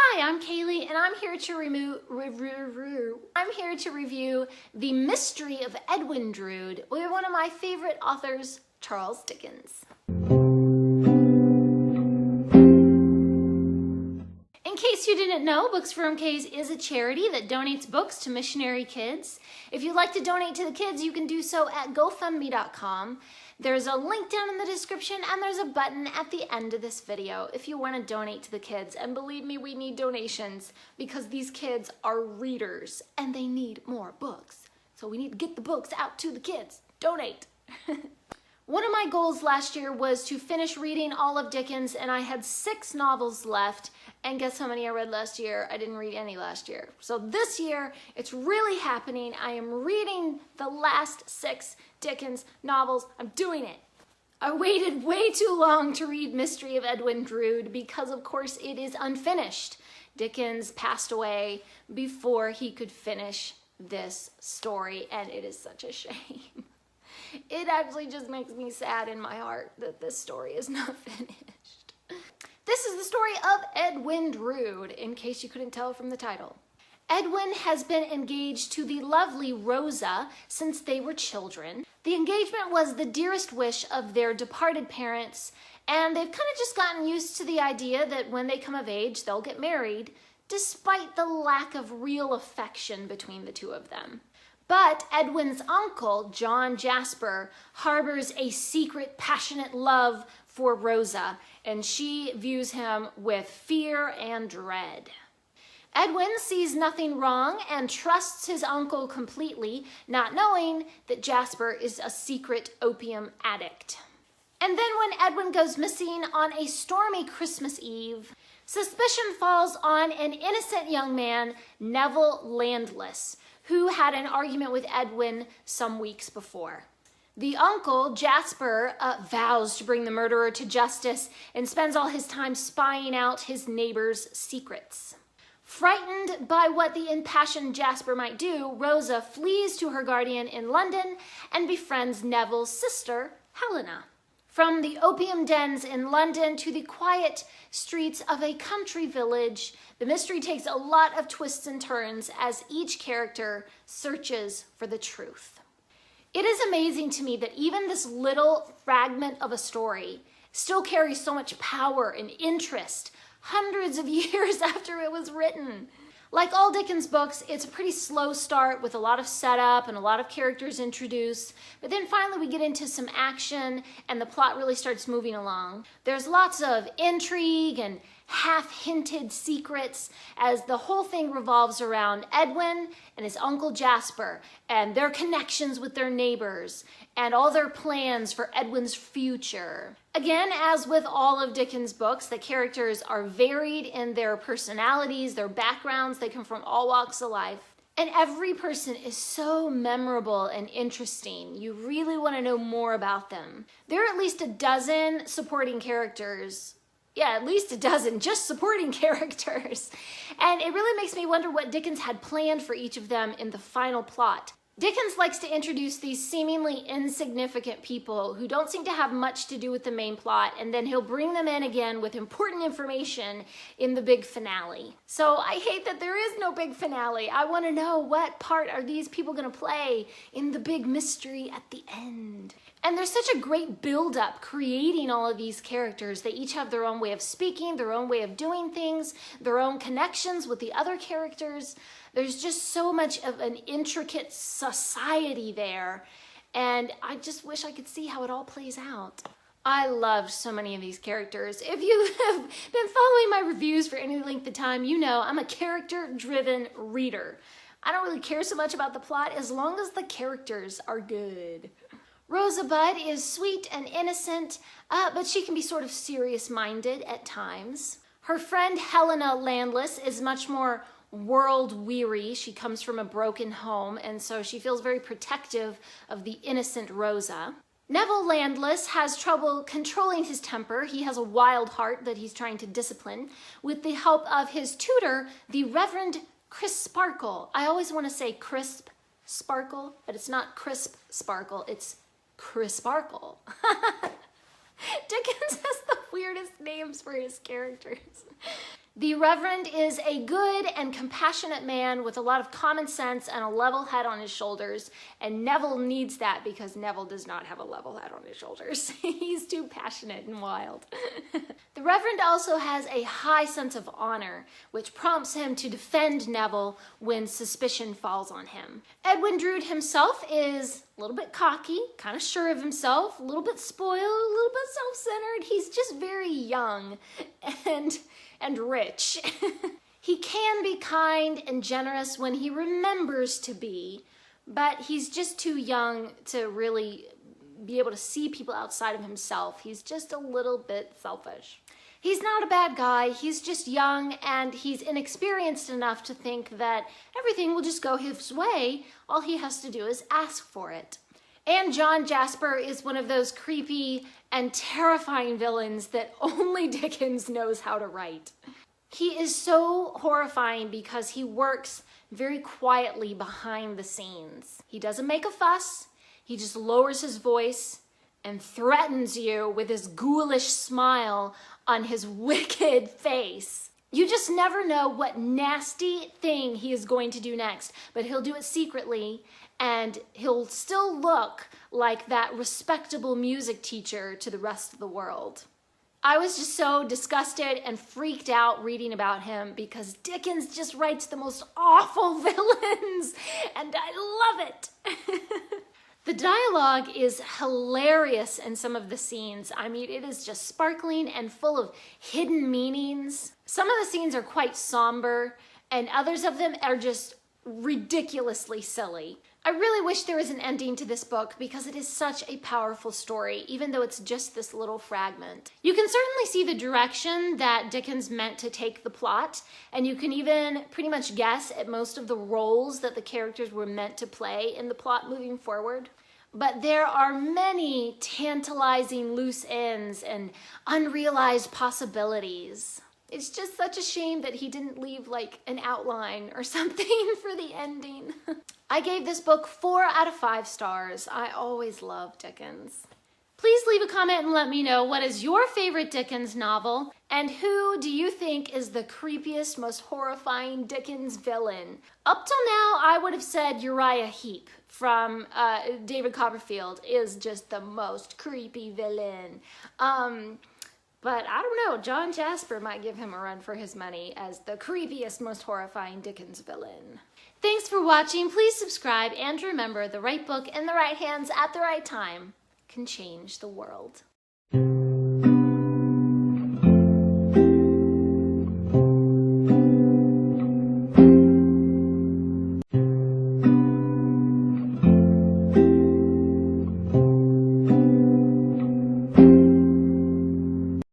Hi, I'm Kaylee, and I'm here to review The Mystery of Edwin Drood by one of my favorite authors, Charles Dickens. In case you didn't know, Books for MKs is a charity that donates books to missionary kids. If you'd like to donate to the kids, you can do so at GoFundMe.com. There's a link down in the description, and there's a button at the end of this video if you want to donate to the kids. And believe me, we need donations because these kids are readers and they need more books. So we need to get the books out to the kids. Donate. One of my goals last year was to finish reading all of Dickens, and I had 6 novels left. And guess how many I read last year? I didn't read any last year. So this year, it's really happening. I am reading the last 6 Dickens novels. I'm doing it. I waited way too long to read Mystery of Edwin Drood because, of course, it is unfinished. Dickens passed away before he could finish this story, and it is such a shame. It actually just makes me sad in my heart that this story is not finished. This is the story of Edwin Drood, in case you couldn't tell from the title. Edwin has been engaged to the lovely Rosa since they were children. The engagement was the dearest wish of their departed parents, and they've kind of just gotten used to the idea that when they come of age, they'll get married, despite the lack of real affection between the two of them. But Edwin's uncle, John Jasper, harbors a secret, passionate love for Rosa, and she views him with fear and dread. Edwin sees nothing wrong and trusts his uncle completely, not knowing that Jasper is a secret opium addict. And then when Edwin goes missing on a stormy Christmas Eve, suspicion falls on an innocent young man, Neville Landless, who had an argument with Edwin some weeks before. The uncle, Jasper, vows to bring the murderer to justice and spends all his time spying out his neighbor's secrets. Frightened by what the impassioned Jasper might do, Rosa flees to her guardian in London and befriends Neville's sister, Helena. From the opium dens in London to the quiet streets of a country village, the mystery takes a lot of twists and turns as each character searches for the truth. It is amazing to me that even this little fragment of a story still carries so much power and interest hundreds of years after it was written. Like all Dickens books, it's a pretty slow start with a lot of setup and a lot of characters introduced, but then finally we get into some action and the plot really starts moving along. There's lots of intrigue and half-hinted secrets as the whole thing revolves around Edwin and his uncle Jasper and their connections with their neighbors and all their plans for Edwin's future. Again, as with all of Dickens' books, the characters are varied in their personalities, their backgrounds. They come from all walks of life. And every person is so memorable and interesting. You really want to know more about them. There are at least a dozen supporting characters. Yeah, at least a dozen just supporting characters. And it really makes me wonder what Dickens had planned for each of them in the final plot. Dickens likes to introduce these seemingly insignificant people who don't seem to have much to do with the main plot, and then he'll bring them in again with important information in the big finale. So I hate that there is no big finale. I want to know, what part are these people going to play in the big mystery at the end? And there's such a great build-up creating all of these characters. They each have their own way of speaking, their own way of doing things, their own connections with the other characters. There's just so much of an intricate society there, and I just wish I could see how it all plays out. I loved so many of these characters. If you have been following my reviews for any length of time, you know I'm a character-driven reader. I don't really care so much about the plot as long as the characters are good. Rosabud is sweet and innocent, but she can be sort of serious-minded at times. Her friend Helena Landless is much more world-weary. She comes from a broken home, and so she feels very protective of the innocent Rosa. Neville Landless has trouble controlling his temper. He has a wild heart that he's trying to discipline with the help of his tutor, the Reverend Crisparkle. I always want to say Crisp Sparkle, but it's not Crisp Sparkle, it's Crisparkle. Dickens has the weirdest names for his characters. The Reverend is a good and compassionate man with a lot of common sense and a level head on his shoulders, and Neville needs that because Neville does not have a level head on his shoulders. He's too passionate and wild. The Reverend also has a high sense of honor, which prompts him to defend Neville when suspicion falls on him. Edwin Drood himself is a little bit cocky, kind of sure of himself, a little bit spoiled, a little bit self-centered. He's just very young and rich. He can be kind and generous when he remembers to be, but he's just too young to really be able to see people outside of himself. He's just a little bit selfish. He's not a bad guy, he's just young and he's inexperienced enough to think that everything will just go his way. All he has to do is ask for it. And John Jasper is one of those creepy and terrifying villains that only Dickens knows how to write. He is so horrifying because he works very quietly behind the scenes. He doesn't make a fuss, he just lowers his voice and threatens you with his ghoulish smile on his wicked face. You just never know what nasty thing he is going to do next, but he'll do it secretly and he'll still look like that respectable music teacher to the rest of the world. I was just so disgusted and freaked out reading about him because Dickens just writes the most awful villains and I love it. The dialogue is hilarious in some of the scenes. I mean, it is just sparkling and full of hidden meanings. Some of the scenes are quite somber, and others of them are just ridiculously silly. I really wish there was an ending to this book because it is such a powerful story, even though it's just this little fragment. You can certainly see the direction that Dickens meant to take the plot, and you can even pretty much guess at most of the roles that the characters were meant to play in the plot moving forward. But there are many tantalizing loose ends and unrealized possibilities. It's just such a shame that he didn't leave like an outline or something for the ending. I gave this book 4 out of 5 stars. I always love Dickens. Please leave a comment and let me know what is your favorite Dickens novel and who do you think is the creepiest, most horrifying Dickens villain. Up till now, I would have said Uriah Heep from David Copperfield is just the most creepy villain. But I don't know, John Jasper might give him a run for his money as the creepiest, most horrifying Dickens villain. Thanks for watching. Please subscribe and remember the right book in the right hands at the right time can change the world.